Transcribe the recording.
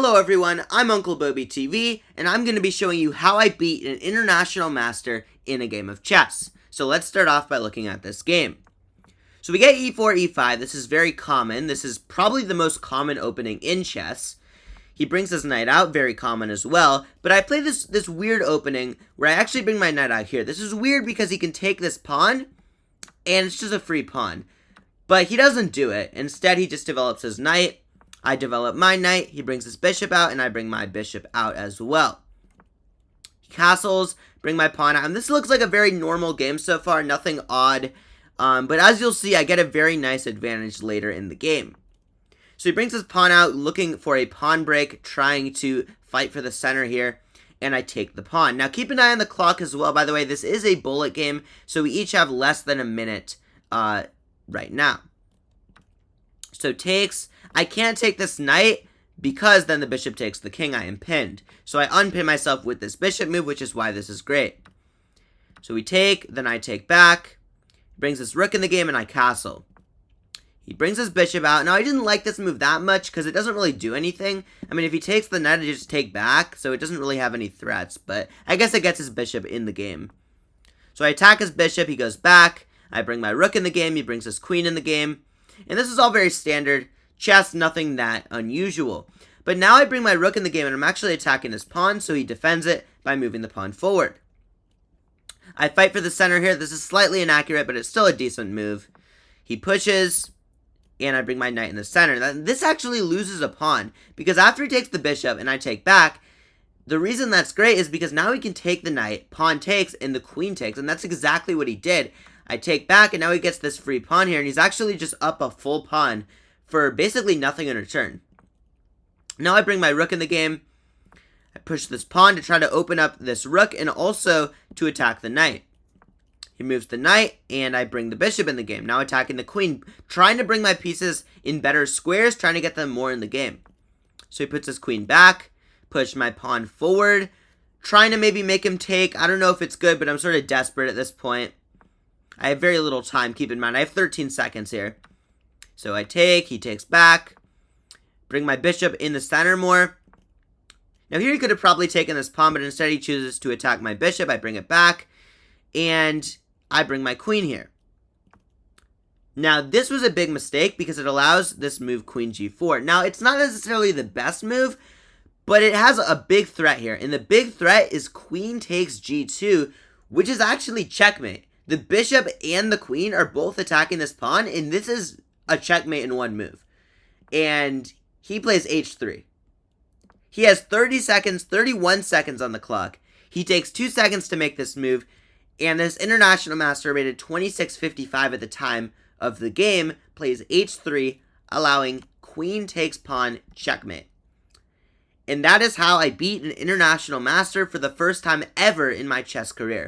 Hello everyone, I'm Uncle Bobby TV, and I'm going to be showing you how I beat an international master in a game of chess. So let's start off by looking at this game. So we get e4, e5, this is very common, this is probably the most common opening in chess. He brings his knight out, very common as well, but I play this weird opening where I actually bring my knight out here. This is weird because he can take this pawn, and it's just a free pawn. But he doesn't do it, instead he just develops his knight. I develop my knight, he brings his bishop out, and I bring my bishop out as well. He castles, bring my pawn out, and this looks like a very normal game so far, nothing odd. But as you'll see, I get a very nice advantage later in the game. So he brings his pawn out, looking for a pawn break, trying to fight for the center here, and I take the pawn. Now keep an eye on the clock as well, by the way, this is a bullet game, so we each have less than a minute right now. So takes, I can't take this knight because then the bishop takes the king, I am pinned. So I unpin myself with this bishop move, which is why this is great. So we take, then I take back, brings this rook in the game and I castle. He brings his bishop out. Now I didn't like this move that much because it doesn't really do anything. I mean if he takes the knight I just take back, so it doesn't really have any threats, but I guess it gets his bishop in the game. So I attack his bishop, he goes back, I bring my rook in the game, he brings his queen in the game. And this is all very standard chess, nothing that unusual. But now I bring my rook in the game and I'm actually attacking his pawn, so he defends it by moving the pawn forward. I fight for the center here. This is slightly inaccurate, but it's still a decent move. He pushes, and I bring my knight in the center. This actually loses a pawn, because after he takes the bishop and I take back, the reason that's great is because now he can take the knight, pawn takes, and the queen takes, and that's exactly what he did. I take back, and now he gets this free pawn here, and he's actually just up a full pawn for basically nothing in return. Now I bring my rook in the game. I push this pawn to try to open up this rook, and also to attack the knight. He moves the knight, and I bring the bishop in the game. Now attacking the queen, trying to bring my pieces in better squares, trying to get them more in the game. So he puts his queen back, push my pawn forward, trying to maybe make him take. I don't know if it's good, but I'm sort of desperate at this point. I have very little time, keep in mind. I have 13 seconds here. So I take, he takes back. Bring my bishop in the center more. Now here he could have probably taken this pawn, but instead he chooses to attack my bishop. I bring it back. And I bring my queen here. Now this was a big mistake because it allows this move queen g4. Now it's not necessarily the best move, but it has a big threat here. And the big threat is queen takes g2, which is actually checkmate. The bishop and the queen are both attacking this pawn, and this is a checkmate in one move. And he plays h3. He has 31 seconds on the clock. He takes 2 seconds to make this move, and this international master rated 2655 at the time of the game plays h3, allowing queen takes pawn checkmate. And that is how I beat an international master for the first time ever in my chess career.